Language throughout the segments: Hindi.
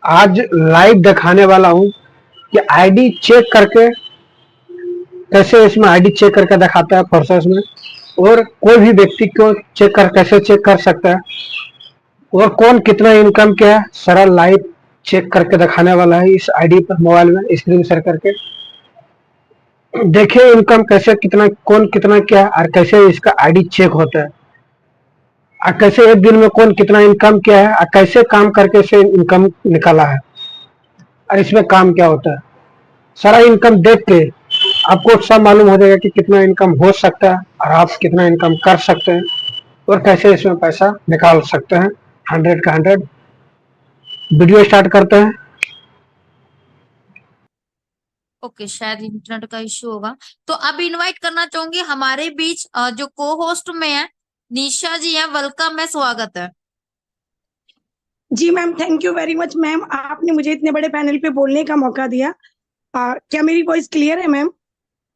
आज लाइव दिखाने वाला हूँ कि आईडी चेक करके कैसे इसमें आईडी चेक करके दिखाता है प्रोसेस में, और कोई भी व्यक्ति को कैसे चेक कर सकता है, और कौन कितना इनकम किया है सारा लाइव चेक करके दिखाने वाला है इस आईडी पर। मोबाइल में स्क्रीन शेयर करके देखिए इनकम कैसे कितना कौन कितना किया है और कैसे इसका आईडी चेक होता है, और कैसे एक दिन में कौन कितना इनकम किया है और कैसे काम करके से इनकम निकाला है और इसमें काम क्या होता है। सारा इनकम देख के आपको सब मालूम हो जाएगा कि कितना इनकम हो सकता है और आप कितना इनकम कर सकते हैं और कैसे इसमें पैसा निकाल सकते हैं 100 का 100। वीडियो स्टार्ट करते हैं। ओके, शायद इंटरनेट का इश्यू होगा। तो अब इनवाइट करना चाहूंगी हमारे बीच जो को होस्ट में है निशा जी है। वेलकम है, स्वागत है। जी ma'am, thank you very much ma'am, आपने मुझे इतने बड़े पैनल पे बोलने का मौका दिया। क्या मेरी वॉइस क्लियर है ma'am?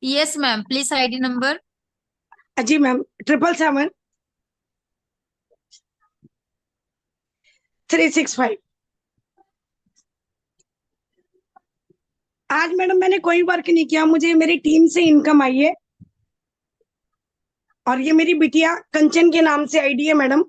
Yes ma'am, please ID number. जी मैम, 777-365। आज मैडम मैंने कोई वर्क नहीं किया, मुझे मेरी टीम से इनकम आई है, और ये मेरी बिटिया कंचन के नाम से आईडी है मैडम।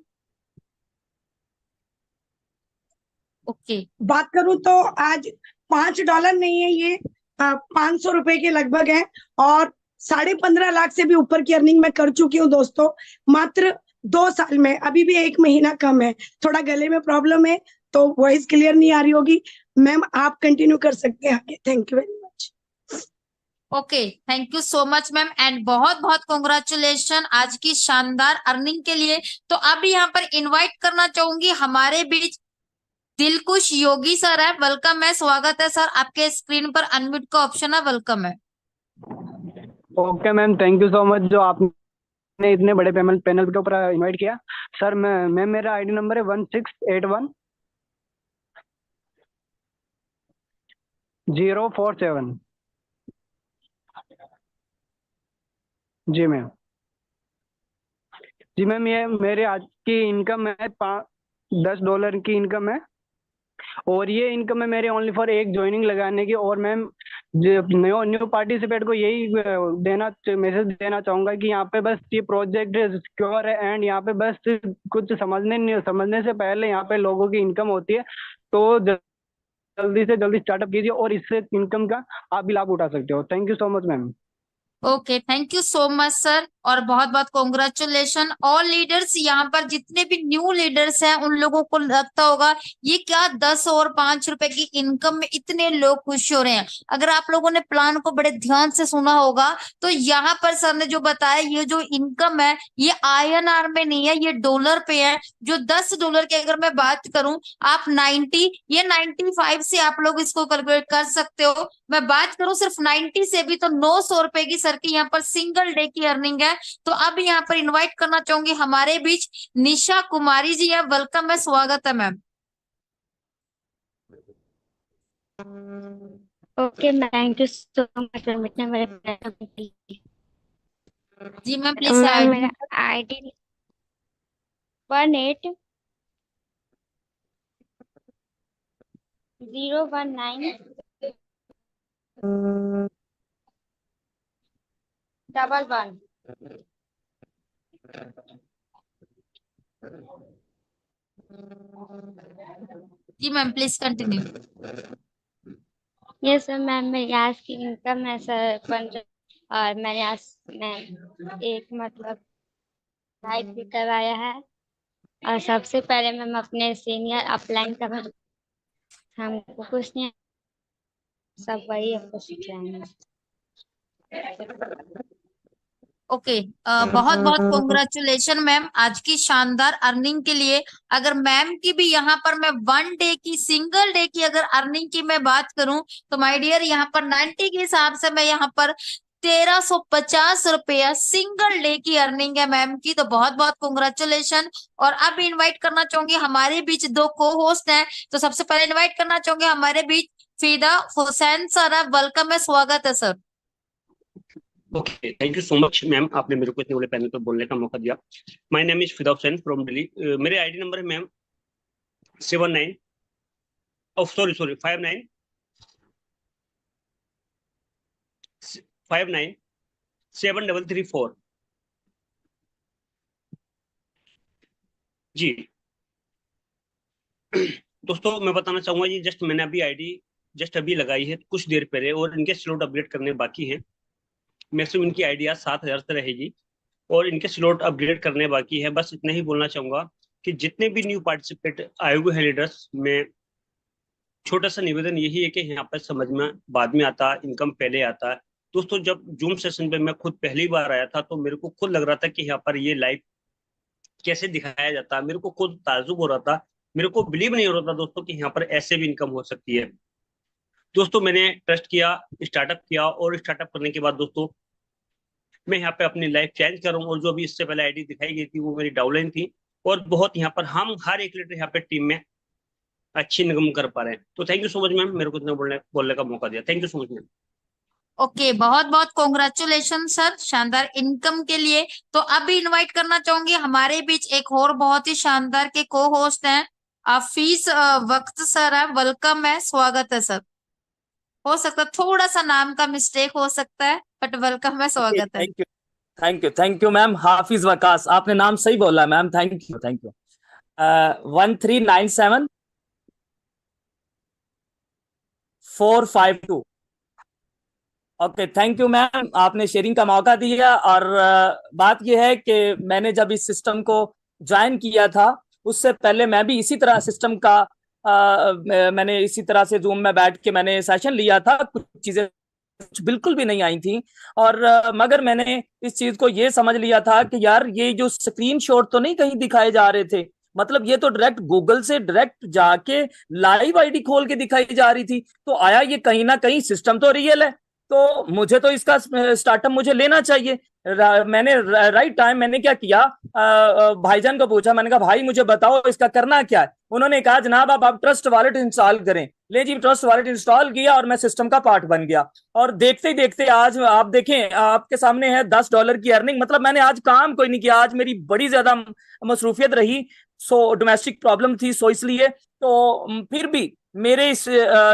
ओके, बात करूं तो आज $5 नहीं है, ये 500 रुपए के लगभग है, और 15.5 लाख से भी ऊपर की अर्निंग मैं कर चुकी हूँ दोस्तों, मात्र 2 साल में। अभी भी 1 महीना कम है, थोड़ा गले में प्रॉब्लम है तो वॉइस क्लियर नहीं आ रही होगी। मैम आप कंटिन्यू कर सकते हैं आगे, thank you very much. Okay, thank you so much ma'am, and बहुत बहुत कॉन्ग्रेचुलेशन आज की शानदार अर्निंग के लिए। तो अब यहाँ पर इनवाइट करना चाहूंगी हमारे बीच दिलकुश योगी सर है। वेलकम है, स्वागत है सर। आपके स्क्रीन पर अनम्यूट का ऑप्शन है, वेलकम है। Okay ma'am, thank you so much जो आपने इतने बड़े पैनल के ऊपर इनवाइट किया। सर मैं मेरा आईडी नंबर है 1681047। जी मैम। जी मैम, ये मेरे आज की इनकम है $10 की इनकम है, और ये इनकम है मेरे ओनली फॉर एक ज्वाइनिंग लगाने की। और मैम न्यू न्यू पार्टिसिपेट को यही मैसेज देना चाहूंगा कि यहाँ पे बस ये प्रोजेक्ट सिक्योर है, एंड यहाँ पे बस कुछ समझने से पहले यहाँ पे लोगों की इनकम होती है। तो जल्दी से जल्दी स्टार्टअप कीजिए और इससे इनकम का आप भी लाभ उठा सकते हो। Thank you so much ma'am. Okay, thank you so much sir, और बहुत बहुत कॉन्ग्रेचुलेशन ऑल लीडर्स। यहाँ पर जितने भी न्यू लीडर्स हैं उन लोगों को लगता होगा ये क्या 10 और 5 रुपए की इनकम में इतने लोग खुश हो रहे हैं। अगर आप लोगों ने प्लान को बड़े ध्यान से सुना होगा तो यहाँ पर सर ने जो बताया ये जो इनकम है ये INR में नहीं है, ये डॉलर पे है। जो $10 की अगर मैं बात करूं, आप 90 ये 95 से आप लोग इसको कैलकुलेट कर सकते हो। मैं बात करूं सिर्फ 90 से भी तो 900 रुपए की सर की यहाँ पर सिंगल डे की अर्निंग है। तो अब यहाँ पर इनवाइट करना चाहूंगी हमारे बीच निशा कुमारी जी है। वेलकम है, स्वागत है ma'am. Okay, thank you so much ma'am, इतने बड़े जी मैम, प्लीज मैम मेरा आईडी 18019111। जी ma'am, please continue. Yes ma'am, मेरी आज की इनकम है सर 15, और मैंने आज मैं एक मतलब लाइव भी करवाया है। और सबसे पहले मैम अपने सीनियर अपलाइन का हमको कुछ नहीं, सब वही हमको सिखाएंगे। ओके, बहुत बहुत कॉन्ग्रेचुलेशन मैम आज की शानदार अर्निंग के लिए। अगर मैम की भी यहाँ पर मैं 1 डे की सिंगल डे की अगर अर्निंग की मैं बात करूं तो माय डियर यहाँ पर 90 के हिसाब से मैं यहाँ पर 1350 रुपया सिंगल डे की अर्निंग है मैम की। तो बहुत बहुत कॉन्ग्रेचुलेशन। और अब इनवाइट करना चाहूंगी हमारे बीच दो को होस्ट हैं। तो सबसे पहले इनवाइट करना चाहूंगी हमारे बीच फिदा हुसैन सर। वेलकम है, स्वागत है sir. Okay, thank you so much ma'am, आपने मेरे को इतने बड़े पैनल पर बोलने का मौका दिया। माय नेम इज फिदा हुसैन फ्रॉम दिल्ली। मेरे आईडी नंबर है मैम सॉरी 597334 जी। दोस्तों मैं बताना चाहूंगा जी, मैंने अभी आईडी अभी लगाई है कुछ देर पहले, और इनके स्लॉट अपडेट करने बाकी हैं। मैक्सिमम इनकी आईडी आज 7,000 से रहेगी और इनके स्लॉट अपग्रेड करने बाकी है। बस इतना ही बोलना चाहूंगा कि जितने भी न्यू पार्टिसिपेट आए हुए हैं लीडर्स में, छोटा सा निवेदन यही है कि यहाँ पर समझ में बाद में आता है, इनकम पहले आता है। दोस्तों जब जूम सेशन पे मैं खुद पहली बार आया था तो मेरे को खुद लग रहा था कि यहाँ पर ये लाइव कैसे दिखाया जाता है, मेरे को खुद ताज्जुब हो रहा था, मेरे को बिलीव नहीं हो रहा था दोस्तों कि यहाँ पर ऐसे भी इनकम हो सकती है। दोस्तों मैंने ट्रस्ट किया, स्टार्टअप किया, और स्टार्टअप करने के बाद दोस्तों मैं यहाँ पे अपनी लाइफ चेंज कर रहा हूँ। और जो अभी इससे पहले आईडी दिखाई गई थी वो मेरी डाउनलाइन थी, और बहुत यहाँ पर हम हर एक लीडर यहाँ पे टीम में अच्छी इनकम कर पा रहे हैं। तो thank you so much ma'am, मेरे को इतना बोलने का मौका दिया। Thank you so much ma'am. Okay, बहुत बहुत कॉन्ग्रेचुलेशन सर शानदार इनकम के लिए। तो अभी इनवाइट करना चाहूंगी हमारे बीच एक और बहुत ही शानदार के को होस्ट हैं, हफीज वक्त सर है। वेलकम है, स्वागत है सर। हो सकता है थोड़ा सा नाम का मिस्टेक हो सकता है, बट वेलकम है, स्वागत है। Thank you ma'am. Hafiz Waqas, आपने नाम सही बोला ma'am, thank you 1397452। Okay, thank you ma'am, आपने शेयरिंग का मौका दिया। और बात यह है कि मैंने जब इस सिस्टम को ज्वाइन किया था उससे पहले मैं भी इसी तरह सिस्टम का मैंने इसी तरह से जूम में बैठ के मैंने सेशन लिया था। कुछ चीजें बिल्कुल भी नहीं आई थी, और मगर मैंने इस चीज को ये समझ लिया था कि यार ये जो स्क्रीनशॉट तो नहीं कहीं दिखाए जा रहे थे, मतलब ये तो डायरेक्ट गूगल से डायरेक्ट जाके लाइव आईडी खोल के दिखाई जा रही थी। तो आया ये कहीं ना कहीं सिस्टम तो रियल है, तो मुझे तो इसका स्टार्टअप मुझे लेना चाहिए। मैंने राइट टाइम मैंने क्या किया, भाईजान को पूछा, मैंने कहा भाई मुझे बताओ इसका करना क्या है। उन्होंने कहा जनाब आप ट्रस्ट वॉलेट इंस्टॉल करें। ले जी, ट्रस्ट वॉलेट इंस्टॉल किया और मैं सिस्टम का पार्ट बन गया। और देखते ही देखते आज आप देखें, आपके सामने है $10 की अर्निंग। मतलब मैंने आज काम कोई नहीं किया, आज मेरी बड़ी ज्यादा मसरूफियत रही, सो डोमेस्टिक प्रॉब्लम थी, सो इसलिए तो फिर भी मेरे इस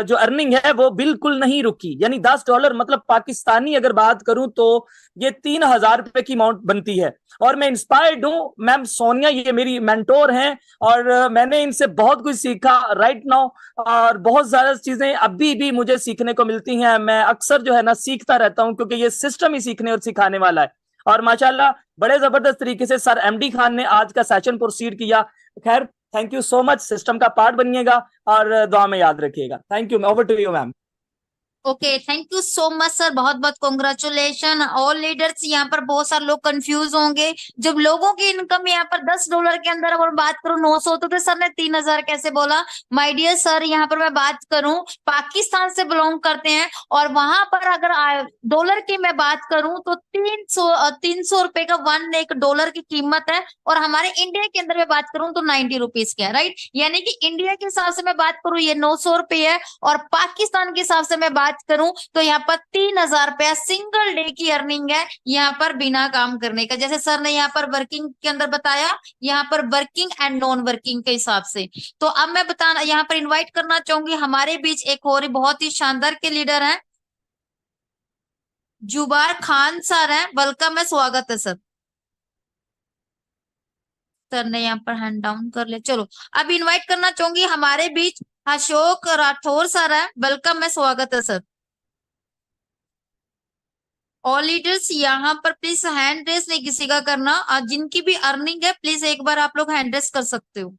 जो अर्निंग है वो बिल्कुल नहीं रुकी। यानी $10 मतलब पाकिस्तानी अगर बात करूं तो ये 3,000 रुपए की अमाउंट बनती है। और मैं इंस्पायर्ड हूं, मैम सोनिया ये मेरी मेंटोर हैं और मैंने इनसे बहुत कुछ सीखा राइट नाउ, और बहुत ज्यादा चीजें अभी भी मुझे सीखने को मिलती हैं। मैं अक्सर जो है ना सीखता रहता हूं, क्योंकि ये सिस्टम ही सीखने और सिखाने वाला है। और माशाल्लाह बड़े जबरदस्त तरीके से सर एमडी खान ने आज का सेशन प्रोसीड किया। खैर thank you so much, system का पार्ट बनिएगा और दुआ में याद रखिएगा। Thank you, over to you ma'am. Okay, thank you so much sir, बहुत बहुत कॉन्ग्रेचुलेशन ऑल लीडर्स। यहाँ पर बहुत सारे लोग कंफ्यूज होंगे, जब लोगों की इनकम यहाँ पर $10 के अंदर अगर बात करूं 900, तो सर ने 3,000 कैसे बोला। माय डियर सर, यहाँ पर मैं बात करूं पाकिस्तान से बिलोंग करते हैं, और वहां पर अगर डॉलर की मैं बात करूं तो 300 रुपए का $1 की कीमत है। और हमारे इंडिया के अंदर मैं बात करूं तो 90 रुपीज का है, राइट। यानी कि इंडिया के हिसाब से मैं बात करूं ये 900 रुपए है, और पाकिस्तान के हिसाब से मैं बात करूं तो यहाँ पर 3,000 रुपया सिंगल डे की अर्निंग है, यहाँ पर बिना काम करने का। जैसे सर ने यहाँ पर वर्किंग के अंदर बताया, यहाँ पर वर्किंग एंड नॉन वर्किंग के हिसाब से। तो अब मैं बताना यहाँ पर इनवाइट करना चाहूंगी हमारे बीच एक और बहुत ही शानदार के लीडर हैं, जुबार खान सर हैं। वेलकम है, स्वागत है सर। सर ने यहाँ पर हैंड डाउन कर लिया। चलो अब इनवाइट करना चाहूंगी हमारे बीच अशोक राठौर सर है। वेलकम है, स्वागत है सर। ऑल लीडर्स यहाँ पर प्लीज हैंड रेस नहीं किसी का करना, और जिनकी भी अर्निंग है प्लीज एक बार आप लोग हैंड रेस कर सकते हो।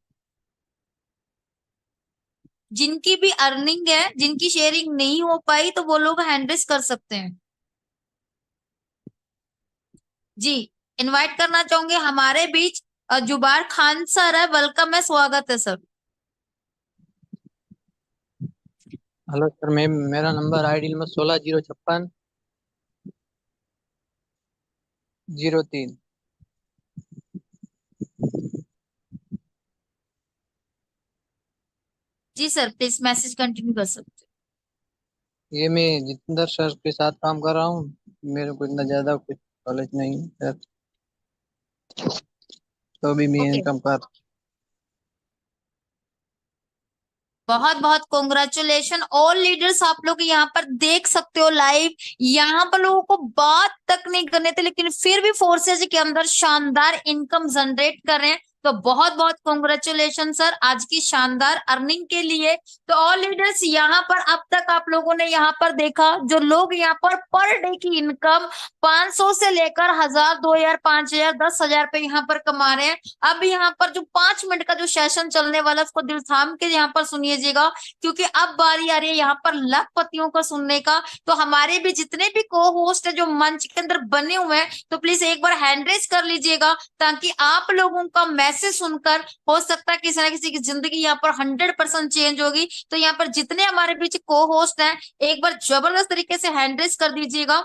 जिनकी भी अर्निंग है, जिनकी शेयरिंग नहीं हो पाई तो वो लोग हैंड रेस कर सकते हैं जी। इनवाइट करना चाहूंगे हमारे बीच जुबार खान सर है। वेलकम है, स्वागत है सर। हेलो सर, मैं मेरा नंबर आईडी नंबर 16 056 03। जी सर, प्लीज मैसेज कंटिन्यू कर सकते ये मैं जितेंद्र सर के साथ काम कर रहा हूँ। मेरे को इतना ज्यादा कुछ नॉलेज नहीं है सर, तो भी हो। मैं ओके, इनकम कर। बहुत बहुत कॉन्ग्रेचुलेशन ऑल लीडर्स। आप लोग यहाँ पर देख सकते हो लाइव, यहाँ पर लोगों को बात तक नहीं करने थे लेकिन फिर भी फोर्सेज के अंदर शानदार इनकम जनरेट कर रहे हैं। तो बहुत बहुत कॉन्ग्रेचुलेशन सर आज की शानदार अर्निंग के लिए। तो ऑल लीडर्स यहाँ पर अब तक आप लोगों ने यहाँ पर देखा जो लोग यहाँ पर डे की इनकम 500 से लेकर 1000, 2000, 5000, 10,000 पे यहाँ पर कमा रहे हैं। अब यहाँ पर जो 5 मिनट का जो सेशन चलने वाला है उसको दिल थाम के यहाँ पर सुनिएगा, क्योंकि अब बारी आ रही है यहाँ पर लखपतियों का सुनने का। तो हमारे भी जितने भी को होस्ट है जो मंच के अंदर बने हुए हैं, तो प्लीज एक बार हैंड रेज कर लीजिएगा ताकि आप लोगों का मैसेज सुनकर हो सकता है किसी ना किसी की जिंदगी यहाँ पर 100% चेंज होगी। तो यहाँ पर जितने हमारे बीच को होस्ट हैं एक बार जबरदस्त तरीके से हैंड रेज कर दीजिएगा।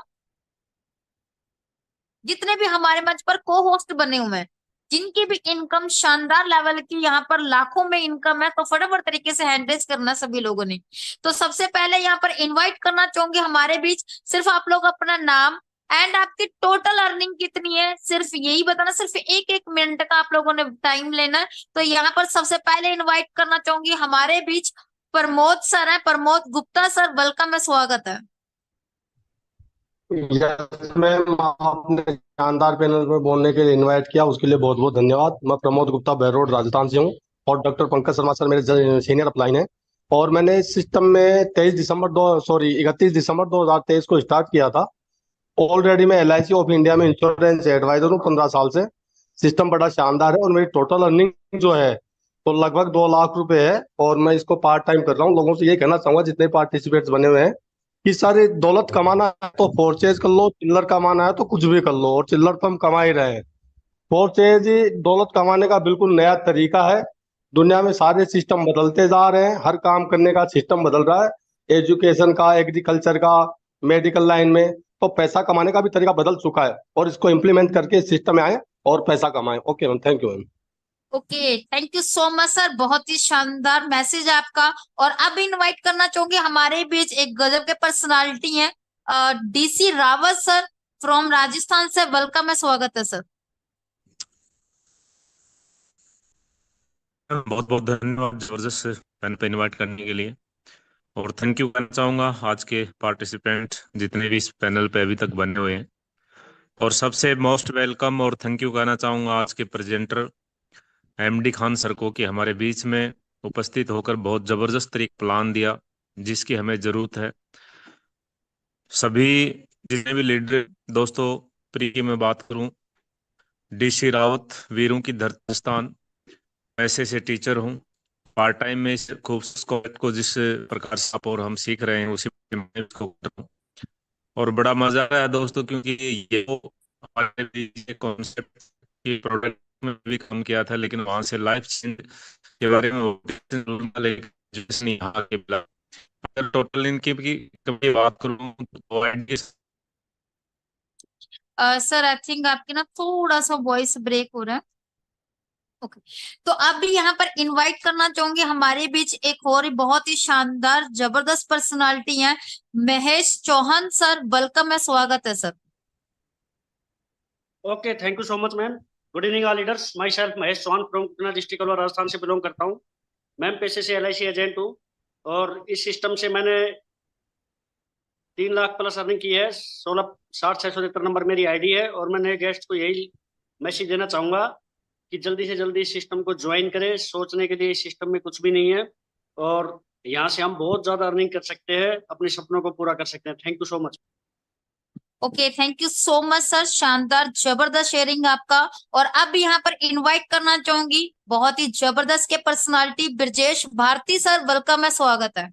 जितने भी हमारे मंच पर को होस्ट बने हुए हैं जिनकी भी इनकम शानदार लेवल की यहाँ पर लाखों में इनकम है, तो फटाफट तरीके से हैंड रेज करना सभी लोगों ने। तो सबसे पहले यहाँ पर इनवाइट करना चाहूंगी हमारे बीच, सिर्फ आप लोग अपना नाम एंड आपकी टोटल अर्निंग कितनी है सिर्फ यही बताना, सिर्फ 1-1 मिनट का आप लोगों ने टाइम लेना है। तो यहाँ पर सबसे पहले इनवाइट करना चाहूंगी हमारे बीच प्रमोद सर है, प्रमोद गुप्ता सर, वेलकम है, स्वागत है। यस मैम, आपने शानदार पैनल में बोलने के लिए इनवाइट किया, उसके लिए बहुत बहुत धन्यवाद। मैं प्रमोद गुप्ता बेरोड राजस्थान से हूँ और डॉक्टर पंकज शर्मा सर मेरे सीनियर अपलाइन हैं। और मैंने इस सिस्टम में 31 दिसंबर 2023 को स्टार्ट किया था। ऑलरेडी मैं LIC ऑफ इंडिया में इंश्योरेंस एडवाइजर हूँ 15 साल से। सिस्टम बड़ा शानदार है और मेरी टोटल अर्निंग जो है तो लगभग 2 लाख रुपए है और मैं इसको पार्ट टाइम कर रहा हूँ। लोगों से ये कहना चाहूंगा जितने पार्टिसिपेट्स बने हुए हैं कि सारी दौलत कमाना है तो फोर्चेज कर लो, चिल्लर कमाना है तो कुछ भी कर लो, और चिल्लर तो हम कमा ही रहे हैं। फोर्चेज ही दौलत कमाने का बिल्कुल नया तरीका है। दुनिया में सारे सिस्टम बदलते जा रहे हैं, हर काम करने का सिस्टम बदल रहा है, एजुकेशन का, एग्रीकल्चर का, मेडिकल लाइन में, तो पैसा कमाने का भी तरीका बदल चुका है और इसको इम्प्लीमेंट करके सिस्टम में आए और पैसा कमाएं। Okay ma'am, thank you ma'am. Okay, thank you so much sir, बहुत ही शानदार मैसेज आपका। और अब इनवाइट करना चाहूंगी हमारे बीच एक गजब के पर्सनालिटी हैं, DC Rawat sir from Rajasthan से, वेलकम है, स्वागत है सर। बहुत बहुत धन्यवाद जबरदस्त पैनल पे इनवाइट करने के लिए, और थैंक यू कहना चाहूँगा आज के पार्टिसिपेंट जितने भी इस पैनल पे अभी तक बने हुए हैं। और सबसे मोस्ट वेलकम और थैंक यू कहना चाहूँगा आज के प्रेजेंटर MD खान सर को कि हमारे बीच में उपस्थित होकर बहुत जबरदस्त एक प्लान दिया जिसकी हमें जरूरत है। सभी जितने भी लीडर दोस्तों, प्री की मैं बात करूं, DC रावत वीरों की धरती स्थान, ऐसे से टीचर हूं। पार्ट टाइम में इस खूबसूरत को जिस प्रकार से आप और हम सीख रहे हैं उसी में इसको कर रहा हूं। और बड़ा मजा आया दोस्तों, क्योंकि ये हमारे भी कॉन्सेप्ट की प्रोडक्ट में भी काम किया था, लेकिन वहां से लाइफ चेंज के बारे में यहाँ के मिला। अगर टोटल इनकी कभी बात करूं तो सर आई थिंक आपकी ना थोड़ा सा वॉइस ब्रेक हो रहा है। ओके, तो अब भी यहाँ पर इनवाइट करना चाहूंगी हमारे बीच एक और ही बहुत ही शानदार जबरदस्त पर्सनालिटी है, महेश चौहान सर, वेलकम है, स्वागत है sir. Okay, thank you so much ma'am. Good evening all leaders, myself Mahesh Chauhan from Krishna district Alwar Rajasthan से बिलोंग करता हूँ। मैम पेशे से LIC एजेंट हूँ और इस सिस्टम से मैंने 3 लाख प्लस अर्निंग की है। 16,60,673 नंबर मेरी ID है और मैं नए गेस्ट को यही मैसेज देना चाहूंगा कि जल्दी से जल्दी इस सिस्टम को ज्वाइन करें। सोचने के लिए इस सिस्टम में कुछ भी नहीं है और यहाँ से हम बहुत ज्यादा अर्निंग कर सकते हैं, अपने सपनों को पूरा कर सकते हैं। Thank you so much. Okay, thank you so much sir, शानदार जबरदस्त शेयरिंग आपका। और अब यहाँ पर इनवाइट करना चाहूंगी बहुत ही जबरदस्त के personality Brajesh Bharti sir, welcome है, स्वागत है।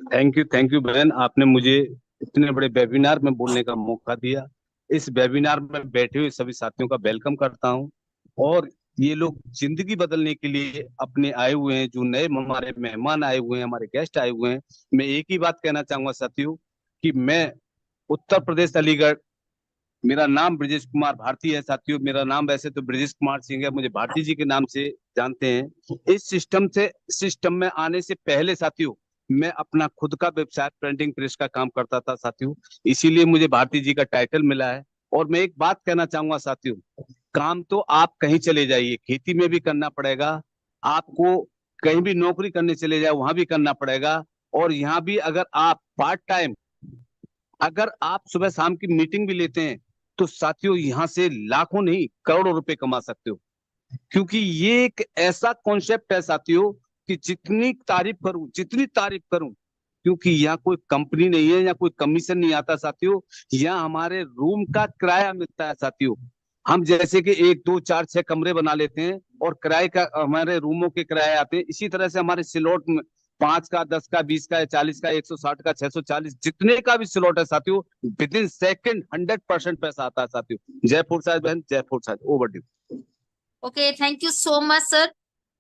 थैंक यू बहन, आपने मुझे इतने बड़े वेबिनार में बोलने का मौका दिया। इस वेबिनार में बैठे हुए सभी साथियों का वेलकम करता हूं। और ये लोग जिंदगी बदलने के लिए अपने आए हुए हैं, जो नए हमारे मेहमान आए हुए हैं, हमारे गेस्ट आए हुए हैं। मैं एक ही बात कहना चाहूंगा साथियों कि मैं उत्तर प्रदेश अलीगढ़, मेरा नाम ब्रजेश कुमार भारती है साथियों। मेरा नाम वैसे तो ब्रजेश कुमार सिंह है, मुझे भारती जी के नाम से जानते हैं। इस सिस्टम में आने से पहले साथियों मैं अपना खुद का व्यवसाय प्रिंटिंग प्रेस का काम करता था साथियों, इसीलिए मुझे भारती जी का टाइटल मिला है। और मैं एक बात कहना चाहूंगा साथियों, काम तो आप कहीं चले जाइए, खेती में भी करना पड़ेगा, आपको कहीं भी नौकरी करने चले जाए वहां भी करना पड़ेगा। और यहाँ भी अगर आप पार्ट टाइम, अगर आप सुबह शाम की मीटिंग भी लेते हैं तो साथियों यहाँ से लाखों नहीं करोड़ों रुपए कमा सकते हो। क्योंकि ये एक ऐसा कॉन्सेप्ट है साथियों कि जितनी तारीफ करूं, क्योंकि यहाँ कोई कंपनी नहीं है, यहाँ कोई कमीशन नहीं आता साथियों, यहाँ हमारे रूम का किराया मिलता है साथियों। हम जैसे कि 1 2 4 6 कमरे बना लेते हैं और किराए का हमारे रूमों के किराए आते हैं। इसी तरह से हमारे स्लॉट में 5 का 10 का 20 का 40 का 160 का 640 जितने का भी स्लॉट है साथियों, विद इन सेकेंड 100% पैसा आता है साथियों। जयपुर साहब बहन, जयपुर साहब, over to. Okay, thank you so much sir.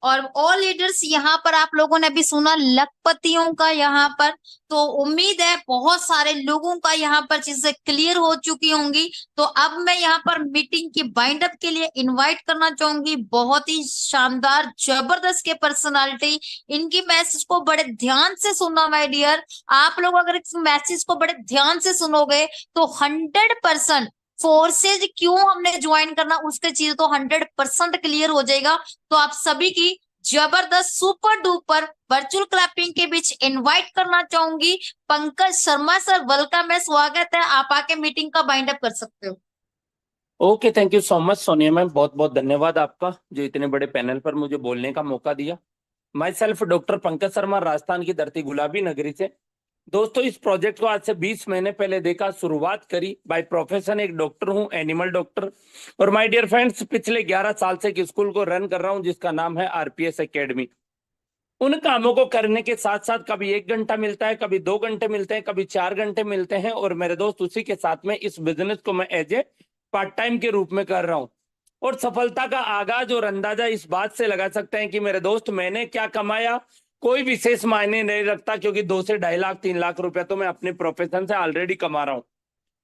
और ऑल लीडर्स यहाँ पर आप लोगों ने भी सुना लखपतियों का यहाँ पर, तो उम्मीद है बहुत सारे लोगों का यहाँ पर चीजें क्लियर हो चुकी होंगी। तो अब मैं यहाँ पर मीटिंग की बाइंड अप के लिए इनवाइट करना चाहूंगी बहुत ही शानदार जबरदस्त के पर्सनालिटी। इनकी मैसेज को बड़े ध्यान से सुनना माय डियर। आप लोग अगर इस मैसेज को बड़े ध्यान से सुनोगे तो 100% फोर्सेज क्यों हमने ज्वाइन करना उसके चीज तो 100% क्लियर हो जाएगा। तो आप सभी की जबरदस्त सुपर डुपर वर्चुअल क्लैपिंग के बीच इनवाइट करना चाहूंगी पंकज शर्मा सर। वेलकम है, स्वागत है, आप आके मीटिंग का बाइंड अप कर सकते हो। Okay, thank you so much Sonia ma'am, बहुत बहुत धन्यवाद आपका जो इतने बड़े पैनल पर मुझे बोलने का मौका दिया। My self doctor Pankaj Sharma, Rajasthan की धरती गुलाबी नगरी से। दोस्तों, इस प्रोजेक्ट को आज से 20 महीने पहले देखा, शुरुआत करी। बाय प्रोफेशन एक डॉक्टर हूं, एनिमल डॉक्टर। और माय डियर फ्रेंड्स, पिछले 11 साल से एक स्कूल को रन कर रहा हूं जिसका नाम है आरपीएस एकेडमी। उन कामों को करने के साथ साथ कभी 1 घंटा मिलता है, कभी 2 घंटे मिलते हैं, कभी 4 घंटे मिलते हैं। और मेरे दोस्त, उसी के साथ में इस बिजनेस को मैं एज ए पार्ट टाइम के रूप में कर रहा हूं। और सफलता का आगाज और अंदाजा इस बात से लगा सकते हैं कि मेरे दोस्त, मैंने क्या कमाया कोई विशेष मायने नहीं रखता, क्योंकि 2 से 2.5 लाख 3 लाख रुपया तो मैं अपने प्रोफेशन से ऑलरेडी कमा रहा हूं।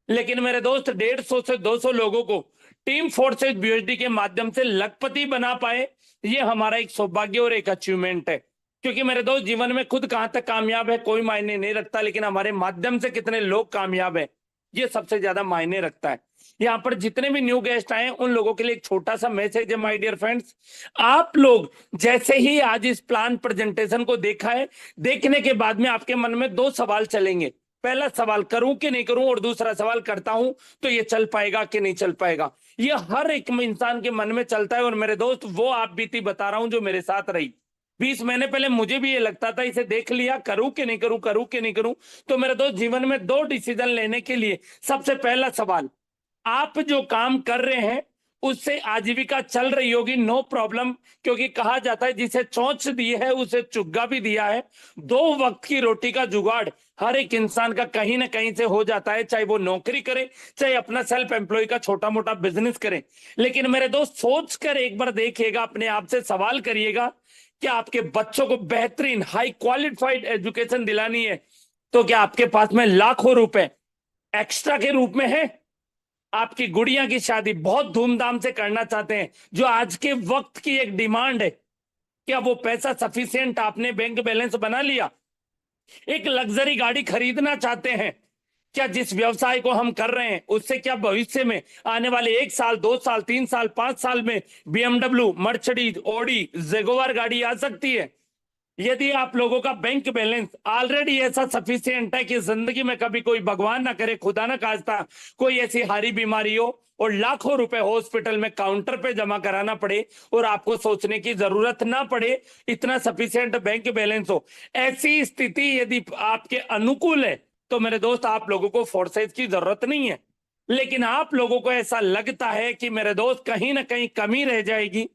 लेकिन मेरे दोस्त, 150 से 200 लोगों को टीम फोर्सेज बीएचडी के माध्यम से लखपति बना पाए, ये हमारा एक सौभाग्य और एक अचीवमेंट है। क्योंकि मेरे दोस्त, जीवन में खुद कहां तक कामयाब है कोई मायने नहीं रखता, लेकिन हमारे माध्यम से कितने लोग कामयाब है ये सबसे ज्यादा मायने रखता है। यहाँ पर जितने भी न्यू गेस्ट आए उन लोगों के लिए एक छोटा सा मैसेज है माय डियर फ्रेंड्स। आप लोग जैसे ही आज इस प्लान प्रेजेंटेशन को देखा है, देखने के बाद में आपके मन में 2 सवाल चलेंगे। पहला सवाल, करूं कि नहीं करूं, और दूसरा सवाल, करता हूं तो ये चल पाएगा कि नहीं चल पाएगा। ये हर एक इंसान के मन में चलता है। और मेरे दोस्त, वो आप बीती बता रहा हूं जो मेरे साथ रही। 20 महीने पहले मुझे भी ये लगता था, इसे देख लिया, करूं कि नहीं करूं, करूं कि नहीं करूं। तो मेरे दोस्त, जीवन में 2 डिसीजन लेने के लिए सबसे पहला सवाल, आप जो काम कर रहे हैं उससे आजीविका चल रही होगी, नो प्रॉब्लम। क्योंकि कहा जाता है जिसे चोंच दी है उसे चुग्गा भी दिया है। 2 वक्त की रोटी का जुगाड़ हर एक इंसान का कहीं ना कहीं से हो जाता है, चाहे वो नौकरी करे, चाहे अपना सेल्फ एम्प्लॉय का छोटा मोटा बिजनेस करे। लेकिन मेरे दोस्त, सोच कर एक बार देखिएगा, अपने आप से सवाल करिएगा कि आपके बच्चों को बेहतरीन हाई क्वालिफाइड एजुकेशन दिलानी है तो क्या आपके पास में लाखों रुपए एक्स्ट्रा के रूप में है? आपकी गुड़िया की शादी बहुत धूमधाम से करना चाहते हैं, जो आज के वक्त की एक डिमांड है, क्या वो पैसा सफिशिएंट आपने बैंक बैलेंस बना लिया? एक लग्जरी गाड़ी खरीदना चाहते हैं, क्या जिस व्यवसाय को हम कर रहे हैं उससे क्या भविष्य में आने वाले 1 साल 2 साल 3 साल 5 साल में BMW, मर्सिडीज, ऑडी, जगुआर गाड़ी आ सकती है? यदि आप लोगों का बैंक बैलेंस ऑलरेडी ऐसा सफिशिएंट है कि जिंदगी में कभी कोई भगवान ना करे, खुदा ना खास्ता, कोई ऐसी हारी बीमारी हो और लाखों रुपए हॉस्पिटल में काउंटर पे जमा कराना पड़े और आपको सोचने की जरूरत ना पड़े, इतना सफिशिएंट बैंक बैलेंस हो, ऐसी स्थिति यदि आपके अनुकूल है तो मेरे दोस्त, आप लोगों को फोर्सेज की जरूरत नहीं है। लेकिन आप लोगों को ऐसा लगता है कि मेरे दोस्त, कहीं ना कहीं कमी रह जाएगी,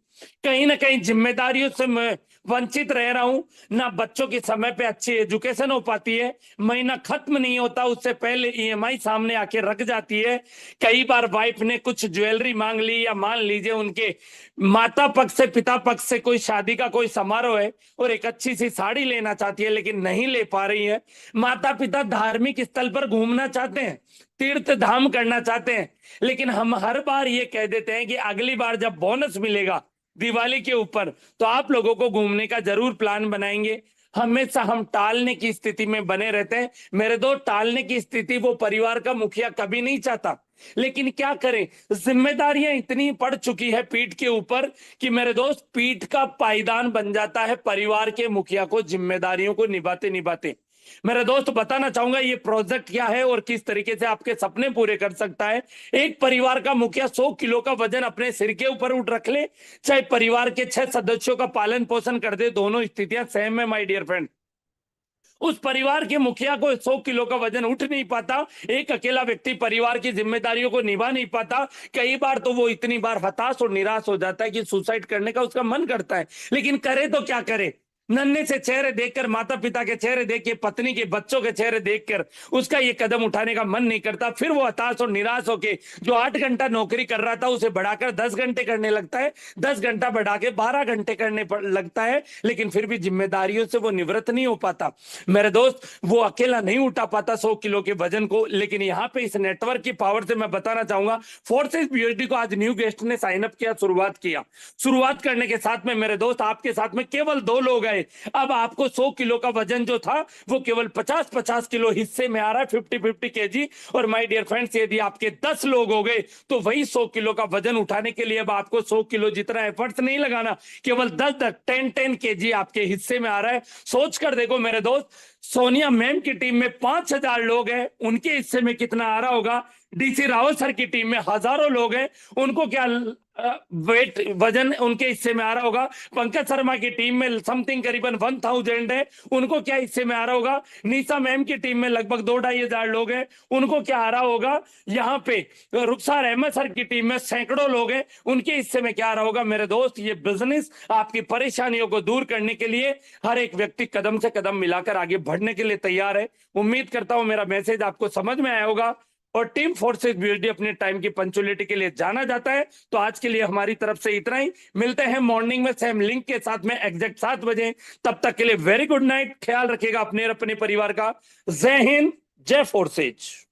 कहीं ना कहीं जिम्मेदारियों से मैं वंचित रह रहा हूं, ना बच्चों की समय पे अच्छी एजुकेशन हो पाती है, महीना खत्म नहीं होता उससे पहले EMI सामने आके रख जाती है। कई बार वाइफ ने कुछ ज्वेलरी मांग ली, या मान लीजिए उनके माता पक्ष से पिता पक्ष से कोई शादी का कोई समारोह है और एक अच्छी सी साड़ी लेना चाहती है लेकिन नहीं ले पा रही है। माता पिता धार्मिक स्थल पर घूमना चाहते हैं, तीर्थ धाम करना चाहते हैं, लेकिन हम हर बार ये कह देते हैं कि अगली बार जब बोनस मिलेगा दिवाली के ऊपर तो आप लोगों को घूमने का जरूर प्लान बनाएंगे। हमेशा हम टालने की स्थिति में बने रहते हैं। मेरे दोस्त, टालने की स्थिति वो परिवार का मुखिया कभी नहीं चाहता। लेकिन क्या करें, जिम्मेदारियां इतनी पड़ चुकी है पीठ के ऊपर कि मेरे दोस्त पीठ का पायदान बन जाता है परिवार के मुखिया को जिम्मेदारियों को निभाते निभाते। मेरे दोस्त बताना चाहूंगा ये प्रोजेक्ट क्या है और किस तरीके से आपके सपने पूरे कर सकता है। एक परिवार का मुखिया 100 किलो का वजन अपने सिर के ऊपर उठ रख ले, चाहे परिवार के 6 सदस्यों का पालन पोषण कर दे, दोनों स्थितियां सेम है माय डियर फ्रेंड। उस परिवार के मुखिया को 100 किलो का वजन उठ नहीं पाता, एक अकेला व्यक्ति परिवार की जिम्मेदारियों को निभा नहीं पाता। कई बार तो वो इतनी बार हताश और निराश हो जाता है कि सुसाइड करने का उसका मन करता है, लेकिन करे तो क्या करे। नन्हे से चेहरे देखकर, माता पिता के चेहरे देख के, पत्नी के बच्चों के चेहरे देखकर उसका ये कदम उठाने का मन नहीं करता। फिर वो हताश और निराश होके जो 8 घंटा नौकरी कर रहा था उसे बढ़ाकर 10 घंटे करने लगता है, 10 घंटा बढ़ा के 12 घंटे करने लगता है, लेकिन फिर भी जिम्मेदारियों से वो निवृत्त नहीं हो पाता। मेरे दोस्त वो अकेला नहीं उठा पाता 100 किलो के वजन को, लेकिन यहाँ पे इस नेटवर्क की पावर से मैं बताना चाहूंगा, फोर्सेस बीएसडी को आज न्यू गेस्ट ने साइन अप किया, शुरुआत किया। शुरुआत करने के साथ में मेरे दोस्त आपके साथ में केवल 2 लोग आए। अब आपको 100 किलो का वजन जो था वो केवल 50-50 किलो हिस्से में आ रहा है, 50-50 केजी। और माय डियर फ्रेंड्स, यदि आपके 10 लोग हो गए तो वही 100 किलो का वजन उठाने के लिए अब आपको 100 किलो जितना एफर्ट्स नहीं लगाना, केवल 10 केजी आपके हिस्से में आ रहा है। सोच कर देखो मेरे दोस्त, सोनिया मैम की टीम में 5000 लोग हैं, उनके हिस्से में कितना आ रहा होगा। डीसी रावत सर की टीम में हजारों लोग हैं, उनको क्या वेट वजन उनके हिस्से में आ रहा होगा। पंकज शर्मा की टीम में समथिंग करीबन 1000 है, उनको क्या हिस्से में आ रहा होगा। निशा मैम की टीम में लगभग 2-2,500 लोग हैं, उनको क्या आ रहा होगा। यहाँ पे रुखसार अहमद सर की टीम में सैकड़ों लोग हैं, उनके हिस्से में क्या आ रहा होगा। मेरे दोस्त, ये बिजनेस आपकी परेशानियों को दूर करने के लिए हर एक व्यक्ति कदम से कदम मिलाकर आगे बढ़ने के लिए तैयार है। उम्मीद करता हूं मेरा मैसेज आपको समझ में आया होगा और टीम फोर्सेस बीएसडी अपने टाइम की पंक्चुअलिटी के लिए जाना जाता है। तो आज के लिए हमारी तरफ से इतना ही, मिलते हैं मॉर्निंग में सेम लिंक के साथ में एग्जैक्ट 7 बजे। तब तक के लिए वेरी गुड नाइट, ख्याल रखिएगा अपने और अपने परिवार का। जय हिंद, जय फोर्सेज।